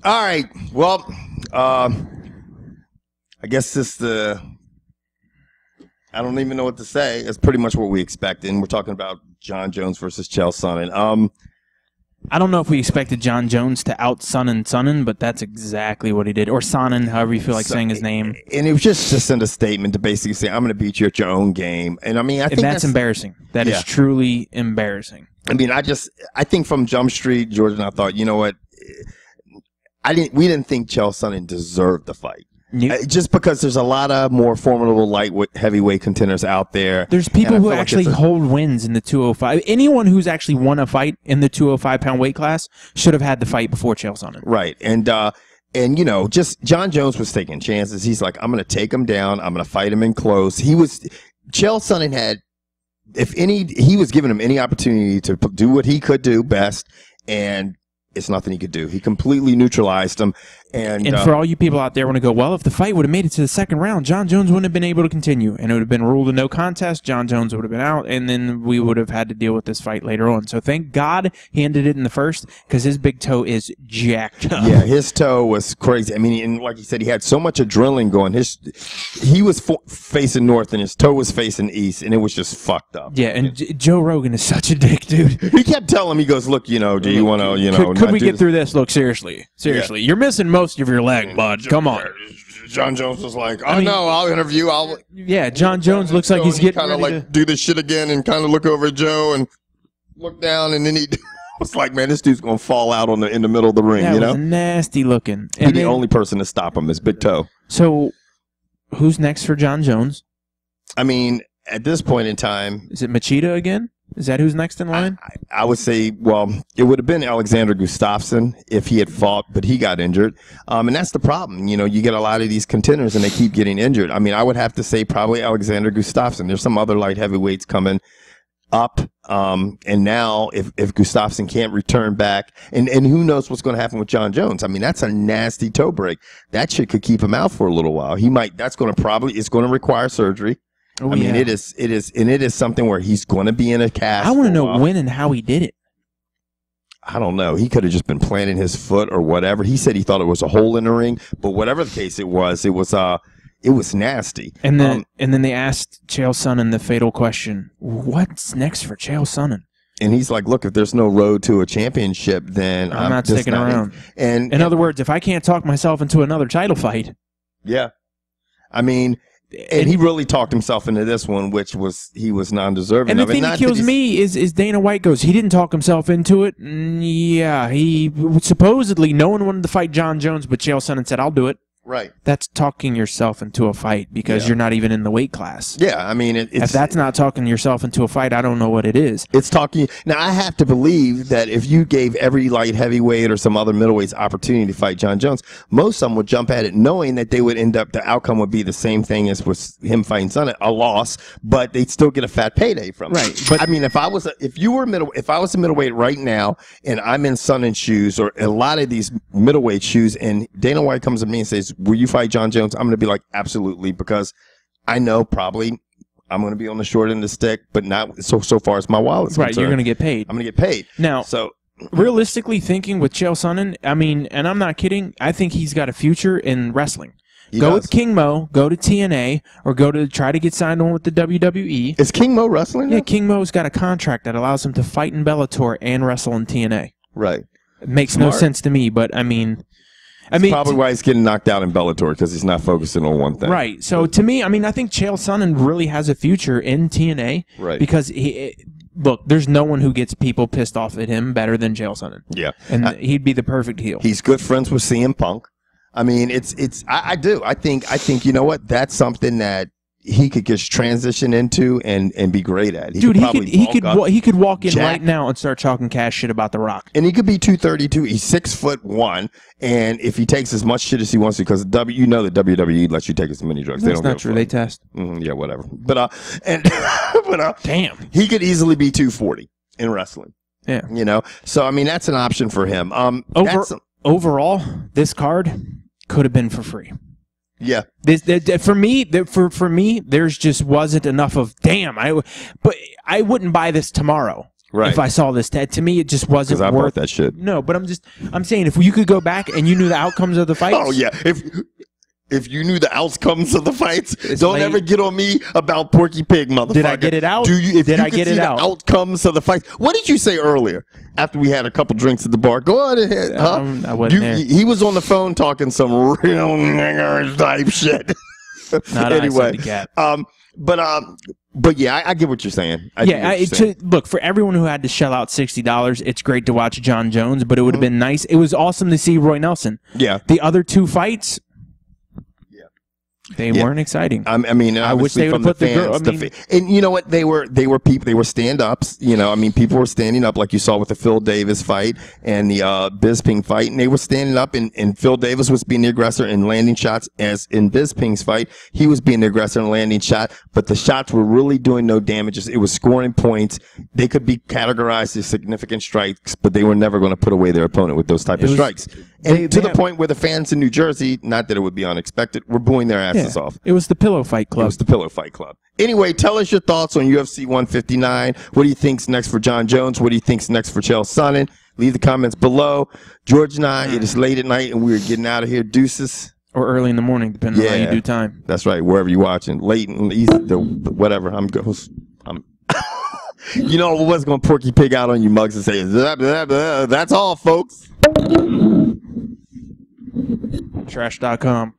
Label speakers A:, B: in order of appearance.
A: All right. Well, I guess I don't even know what to say. It's pretty much what we expected. And we're talking about Jon Jones versus Chael Sonnen.
B: I don't know if we expected Jon Jones to out Sonnen, but that's exactly what he did. Or Sonnen, however you feel like saying his name.
A: And it was just to send a statement to basically say, I'm going to beat you at your own game. And I mean, I think
B: that's embarrassing. That is truly embarrassing.
A: I mean, I think from Jump Street, George and I thought, you know what? We didn't think Chael Sonnen deserved the fight. Just because there's a lot of more formidable heavyweight contenders out there.
B: There's people who actually hold wins in the 205. Anyone who's actually won a fight in the 205-pound weight class should have had the fight before Chael Sonnen.
A: Right. And you know, just Jon Jones was taking chances. He's like, I'm going to take him down. I'm going to fight him in close. Chael Sonnen had, he was giving him any opportunity to do what he could do best, and it's nothing he could do. He completely neutralized him. And
B: for all you people out there want to go, well, if the fight would have made it to the second round, Jon Jones wouldn't have been able to continue, and it would have been ruled a no contest. Jon Jones would have been out, and then we would have had to deal with this fight later on. So thank God he ended it in the first, because his big toe is jacked up.
A: Yeah, his toe was crazy. I mean, and like you said, he had so much adrenaline going. He was facing north, and his toe was facing east, and it was just fucked up.
B: Yeah, and Joe Rogan is such a dick, dude.
A: He kept telling him, he goes, look, you know, do you want to,
B: could we get through this? Look, seriously. Yeah. You're missing most of your leg, bud. Come on.
A: Jon Jones was like, no, I'll interview.
B: Yeah, Jon Jones looks like he's getting
A: kind of like do this shit again and kind of look over at Joe and look down, and then he was like, man, this dude's gonna fall out in the middle of the ring.
B: That
A: you know,
B: was nasty looking.
A: And the only person to stop him is Big Toe.
B: So, who's next for Jon Jones?
A: I mean, at this point in time,
B: is it Machida again? Is that who's next in line?
A: I would say, well, it would have been Alexander Gustafsson if he had fought, but he got injured. And that's the problem. You know, you get a lot of these contenders and they keep getting injured. I mean, I would have to say probably Alexander Gustafsson. There's some other light heavyweights coming up. And now if Gustafsson can't return back, and who knows what's going to happen with Jon Jones. I mean, that's a nasty toe break. That shit could keep him out for a little while. It's going to require surgery. I mean, it is something where he's going to be in a cast.
B: I want to know when and how he did it.
A: I don't know. He could have just been planting his foot or whatever. He said he thought it was a hole in the ring, but whatever the case it was nasty.
B: And then they asked Chael Sonnen the fatal question: what's next for Chael Sonnen?
A: And he's like, look, if there's no road to a championship, then
B: I'm not sticking around.
A: And
B: in other words, if I can't talk myself into another title fight,
A: yeah, I mean. And he really talked himself into this one, which he was non-deserving.
B: And the thing that kills me is Dana White goes, he didn't talk himself into it. Yeah, he supposedly no one wanted to fight Jon Jones, but Chael Sonnen said, I'll do it.
A: Right.
B: That's talking yourself into a fight because you're not even in the weight class.
A: Yeah, I mean,
B: if that's not talking yourself into a fight, I don't know what it is.
A: It's talking. Now, I have to believe that if you gave every light heavyweight or some other middleweights opportunity to fight Jon Jones, most of them would jump at it knowing that they would end up, the outcome would be the same thing as with him fighting Sonnen, a loss, but they'd still get a fat payday from it.
B: Right. But
A: I mean, if I was a middleweight right now and I'm in Sonnen's shoes or a lot of these middleweight shoes, and Dana White comes to me and says, will you fight Jon Jones? I'm going to be like, absolutely, because I know probably I'm going to be on the short end of the stick, but not so far as my wallet's concerned.
B: You're going to get paid.
A: I'm going to get paid.
B: Now,
A: so
B: realistically thinking with Chael Sonnen, I mean, and I'm not kidding, I think he's got a future in wrestling. Go with King Mo, go to TNA, or go to try to get signed on with the WWE.
A: Is King Mo wrestling now?
B: Yeah, King Mo's got a contract that allows him to fight in Bellator and wrestle in TNA.
A: Right.
B: It makes no sense to me, but I mean,
A: probably why he's getting knocked out in Bellator, because he's not focusing on one thing.
B: Right. So to me, I mean, I think Chael Sonnen really has a future in TNA.
A: Right.
B: Because look, there's no one who gets people pissed off at him better than Chael Sonnen.
A: Yeah.
B: And he'd be the perfect heel.
A: He's good friends with CM Punk. I mean, I do. I think you know what? That's something that he could just transition into and be great at.
B: He could walk in right now and start talking cash shit about The Rock.
A: And he could be 232. He's 6'1", and if he takes as much shit as he wants to, because the WWE lets you take as many drugs.
B: That's not true. They test.
A: Yeah, whatever. But
B: damn,
A: he could easily be 240 in wrestling.
B: Yeah,
A: you know. So I mean, that's an option for him.
B: Overall, this card could have been for free.
A: Yeah.
B: For me, there's just wasn't enough of, damn, but I wouldn't buy this tomorrow.
A: Right.
B: If I saw this, to me, it just wasn't
A: Because I
B: worth
A: bought that shit.
B: No, but I'm saying if you could go back and you knew the outcomes of the fights.
A: Oh yeah, if you knew the outcomes of the fights, don't
B: late.
A: ever get on me about Porky Pig, motherfucker.
B: Did I get it out?
A: Did
B: I get it out?
A: The outcomes of the fights. What did you say earlier after we had a couple drinks at the bar? Go on ahead. Huh?
B: I wasn't there.
A: He was on the phone talking some real nigger type shit. Anyway, but yeah, I get what you're saying.
B: Look, for everyone who had to shell out $60, it's great to watch John Jones, but it would have been nice. It was awesome to see Roy Nelson.
A: Yeah.
B: The other two fights, they weren't exciting.
A: I mean,
B: I wish they would put the girl.
A: And you know what? They were people. They were stand-ups. You know, I mean, people were standing up, like you saw with the Phil Davis fight and the Bisping fight, and they were standing up. And Phil Davis was being the aggressor and landing shots, as in Bisping's fight, he was being the aggressor and landing shot. But the shots were really doing no damages. It was scoring points. They could be categorized as significant strikes, but they were never going to put away their opponent with those type of strikes. And to the point where the fans in New Jersey, not that it would be unexpected, were booing their asses off.
B: It was the Pillow Fight Club.
A: It was the Pillow Fight Club. Anyway, tell us your thoughts on UFC 159. What do you think's next for John Jones? What do you think's next for Chael Sonnen? Leave the comments below. George and I, it is late at night, and we're getting out of here. Deuces.
B: Or early in the morning, depending on how you do time.
A: That's right. Wherever you're watching. Late in the east, whatever. I'm you know, I was going to Porky Pig out on you mugs and say, that's all, folks.
B: Trash.com.